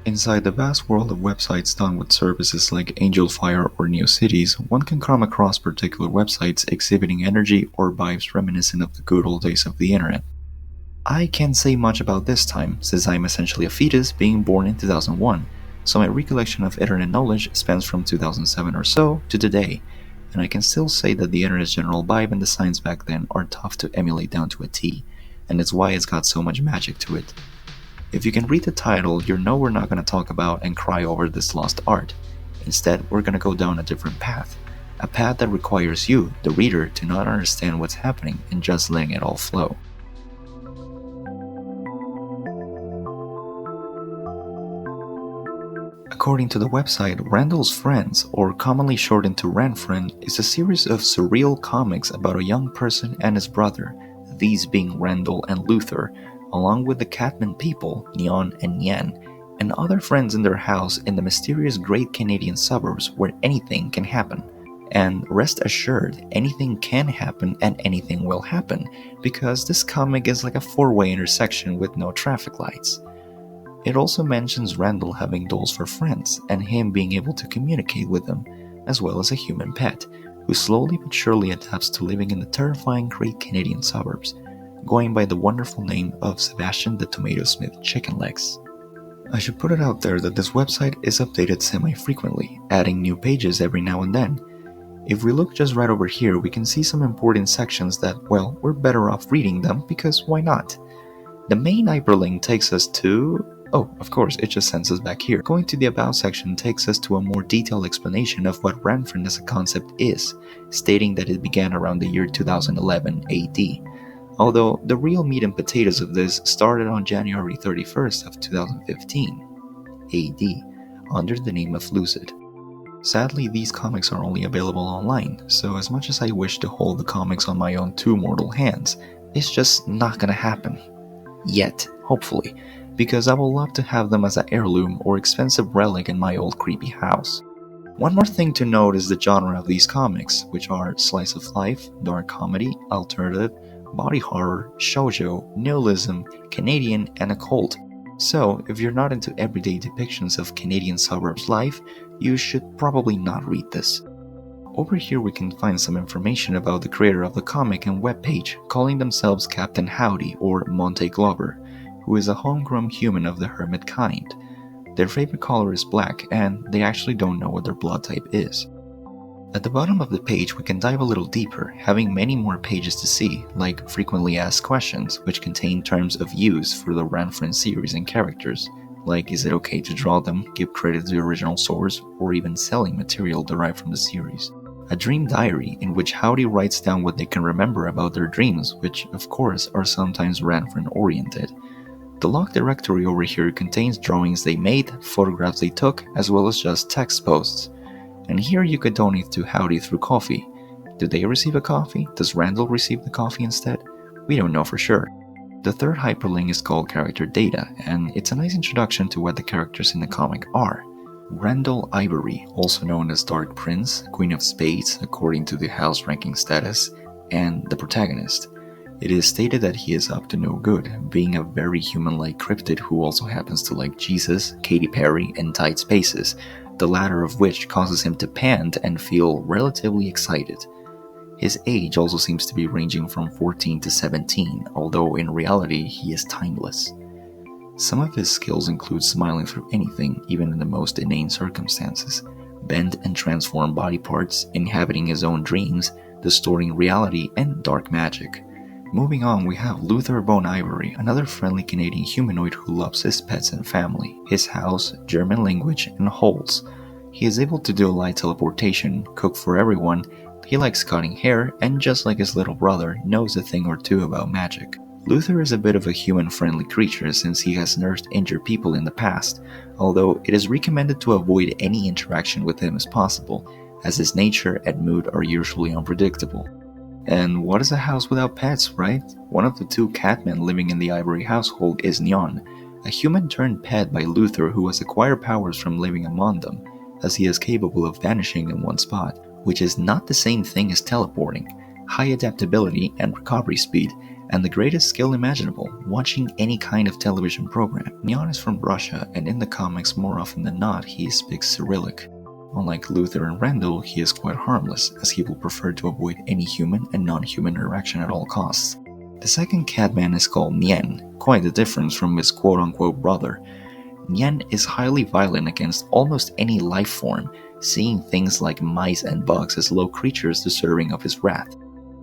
Inside the vast world of websites done with services like Angel Fire or New Cities, one can come across particular websites exhibiting energy or vibes reminiscent of the good old days of the internet. I can't say much about this time, since I'm essentially a fetus being born in 2001, so my recollection of internet knowledge spans from 2007 or so to today, and I can still say that the internet's general vibe and designs back then are tough to emulate down to a T, and it's why it's got so much magic to it. If you can read the title, you know we're not going to talk about and cry over this lost art. Instead, we're going to go down a different path. A path that requires you, the reader, to not understand what's happening and just letting it all flow. According to the website, Randall's Friends, or commonly shortened to Ranfren, is a series of surreal comics about a young person and his brother, these being Randall and Luther, along with the catmen people, Neon and Yan, and other friends in their house in the mysterious Great Canadian suburbs where anything can happen. And rest assured, anything can happen and anything will happen, because this comic is like a four-way intersection with no traffic lights. It also mentions Randall having dolls for friends, and him being able to communicate with them, as well as a human pet, who slowly but surely adapts to living in the terrifying Great Canadian suburbs, going by the wonderful name of Sebastian the Tomato Smith Chicken Legs. I should put it out there that this website is updated semi-frequently, adding new pages every now and then. If we look just right over here, we can see some important sections that, well, we're better off reading them because why not? The main hyperlink takes us to... oh, of course, it just sends us back here. Going to the About section takes us to a more detailed explanation of what Ranfren as a concept is, stating that it began around the year 2011 AD. Although the real meat and potatoes of this started on January 31st of 2015 AD, under the name of Lucid. Sadly, these comics are only available online, so as much as I wish to hold the comics on my own two mortal hands, it's just not gonna happen. Yet, hopefully, because I would love to have them as an heirloom or expensive relic in my old creepy house. One more thing to note is the genre of these comics, which are slice of life, dark comedy, alternative, body horror, shoujo, nihilism, Canadian, and occult. So, if you're not into everyday depictions of Canadian suburbs life, you should probably not read this. Over here we can find some information about the creator of the comic and webpage, calling themselves Captain Howdy or Monte Glover, who is a homegrown human of the hermit kind. Their favorite color is black, and they actually don't know what their blood type is. At the bottom of the page we can dive a little deeper, having many more pages to see, like frequently asked questions, which contain terms of use for the Ranfren series and characters, like is it okay to draw them, give credit to the original source, or even selling material derived from the series. A dream diary in which Howdy writes down what they can remember about their dreams, which of course are sometimes Ranfren oriented. The log directory over here contains drawings they made, photographs they took, as well as just text posts. And here you could donate to Howdy through coffee. Do they receive a coffee? Does Randall receive the coffee instead? We don't know for sure. The third hyperlink is called Character Data, and it's a nice introduction to what the characters in the comic are. Randall Ivory, also known as Dark Prince, Queen of Spades according to the house ranking status, and the protagonist. It is stated that he is up to no good, being a very human-like cryptid who also happens to like Jesus, Katy Perry, and tight spaces, the latter of which causes him to pant and feel relatively excited. His age also seems to be ranging from 14 to 17, although in reality he is timeless. Some of his skills include smiling through anything, even in the most inane circumstances, bend and transform body parts, inhabiting his own dreams, distorting reality, and dark magic. Moving on, we have Luther Von Ivory, another friendly Canadian humanoid who loves his pets and family, his house, German language, and holes. He is able to do light teleportation, cook for everyone, he likes cutting hair, and just like his little brother, knows a thing or two about magic. Luther is a bit of a human-friendly creature since he has nursed injured people in the past, although it is recommended to avoid any interaction with him as possible, as his nature and mood are usually unpredictable. And what is a house without pets, right? One of the two catmen living in the Ivory household is Neon, a human-turned pet by Luther who has acquired powers from living among them, as he is capable of vanishing in one spot, which is not the same thing as teleporting, high adaptability and recovery speed, and the greatest skill imaginable, watching any kind of television program. Nyan is from Russia, and in the comics more often than not he speaks Cyrillic. Unlike Luther and Randall, he is quite harmless, as he will prefer to avoid any human and non-human interaction at all costs. The second catman is called Nyan, quite a difference from his quote-unquote brother. Nyan is highly violent against almost any life form, seeing things like mice and bugs as low creatures deserving of his wrath.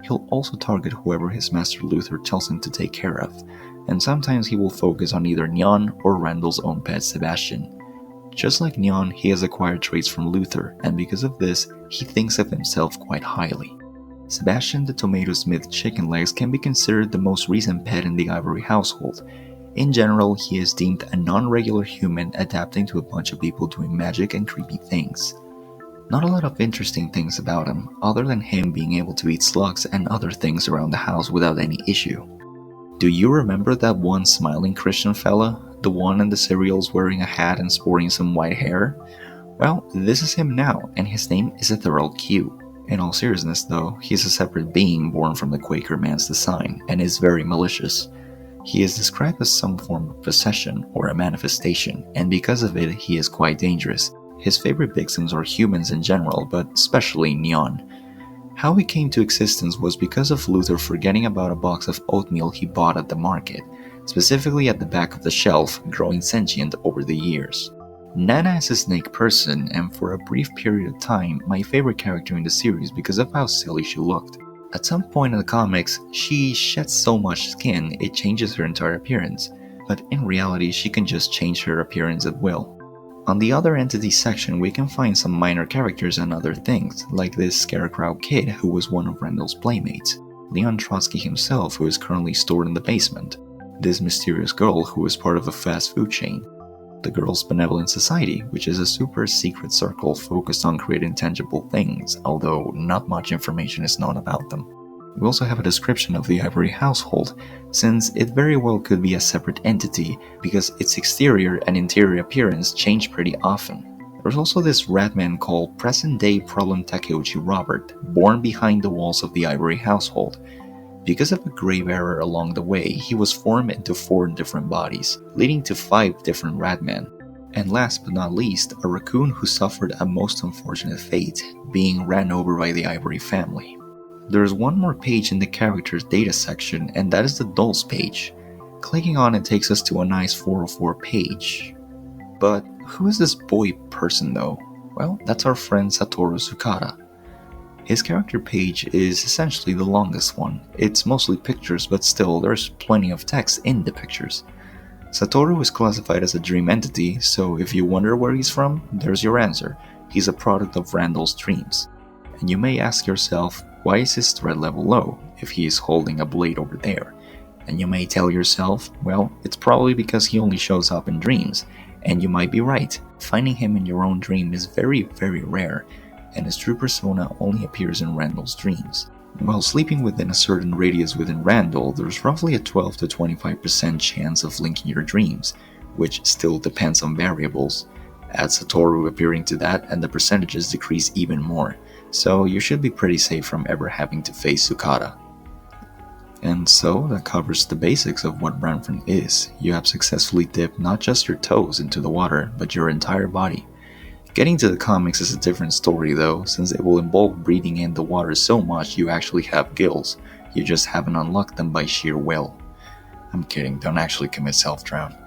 He'll also target whoever his master Luther tells him to take care of, and sometimes he will focus on either Nyan or Randall's own pet Sebastian. Just like Nyan, he has acquired traits from Luther, and because of this, he thinks of himself quite highly. Sebastian the tomato-smith chicken legs can be considered the most recent pet in the Ivory household. In general, he is deemed a non-regular human adapting to a bunch of people doing magic and creepy things. Not a lot of interesting things about him, other than him being able to eat slugs and other things around the house without any issue. Do you remember that one smiling Christian fella? The one in the cereals wearing a hat and sporting some white hair? Well, this is him now, and his name is Ethereal Q. In all seriousness though, he is a separate being born from the Quaker man's design, and is very malicious. He is described as some form of possession or a manifestation, and because of it, he is quite dangerous. His favorite victims are humans in general, but especially Nyan. How he came to existence was because of Luther forgetting about a box of oatmeal he bought at the market, specifically at the back of the shelf, growing sentient over the years. Nana is a snake person, and for a brief period of time, my favorite character in the series because of how silly she looked. At some point in the comics, she sheds so much skin it changes her entire appearance, but in reality she can just change her appearance at will. On the other entities section we can find some minor characters and other things, like this scarecrow kid who was one of Randall's playmates, Leon Trotsky himself who is currently stored in the basement, this mysterious girl who is part of a fast food chain, the Girls' Benevolent Society, which is a super secret circle focused on creating tangible things, although not much information is known about them. We also have a description of the Ivory household, since it very well could be a separate entity because its exterior and interior appearance change pretty often. There's also this ratman called present-day Problem Takeuchi Robert, born behind the walls of the Ivory household. Because of a grave error along the way, he was formed into 4 different bodies, leading to 5 different ratmen. And last but not least, a raccoon who suffered a most unfortunate fate, being ran over by the Ivory family. There's one more page in the characters data section, and that is the dolls page. Clicking on it takes us to a nice 404 page. But who is this boy person though? Well, that's our friend Satoru Tsukada. His character page is essentially the longest one. It's mostly pictures, but still there's plenty of text in the pictures. Satoru is classified as a dream entity, so if you wonder where he's from, there's your answer. He's a product of Randall's dreams. And you may ask yourself, why is his threat level low if he is holding a blade over there? And you may tell yourself, well, it's probably because he only shows up in dreams. And you might be right. Finding him in your own dream is very, very rare, and his true persona only appears in Randall's dreams. While sleeping within a certain radius within Randall, there's roughly a 12 to 25% chance of linking your dreams, which still depends on variables. Add Satoru appearing to that and the percentages decrease even more, so you should be pretty safe from ever having to face Tsukada. And so that covers the basics of what Ranfren is. You have successfully dipped not just your toes into the water, but your entire body. Getting to the comics is a different story though, since it will involve breathing in the water so much you actually have gills, you just haven't unlocked them by sheer will. I'm kidding, don't actually commit self-drown.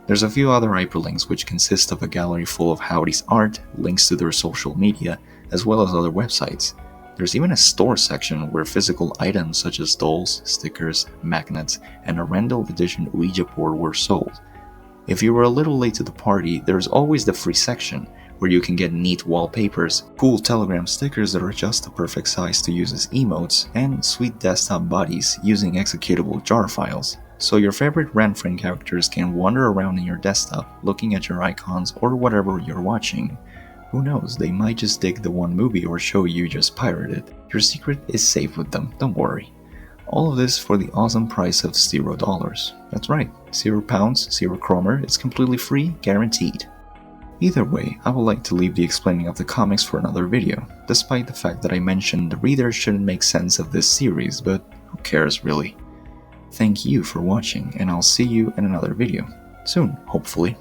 There's a few other hyperlinks which consist of a gallery full of Howdy's art, links to their social media, as well as other websites. There's even a store section where physical items such as dolls, stickers, magnets, and a Randall edition Ouija board were sold. If you were a little late to the party, there's always the free section, where you can get neat wallpapers, cool Telegram stickers that are just the perfect size to use as emotes, and sweet desktop buddies using executable jar files. So your favorite Ranfren characters can wander around in your desktop, looking at your icons or whatever you're watching. Who knows, they might just dig the one movie or show you just pirated. Your secret is safe with them, don't worry. All of this for the awesome price of $0. That's right, £0, 0 kroner, it's completely free, guaranteed. Either way, I would like to leave the explaining of the comics for another video, despite the fact that I mentioned the reader shouldn't make sense of this series, but who cares really. Thank you for watching, and I'll see you in another video. Soon, hopefully.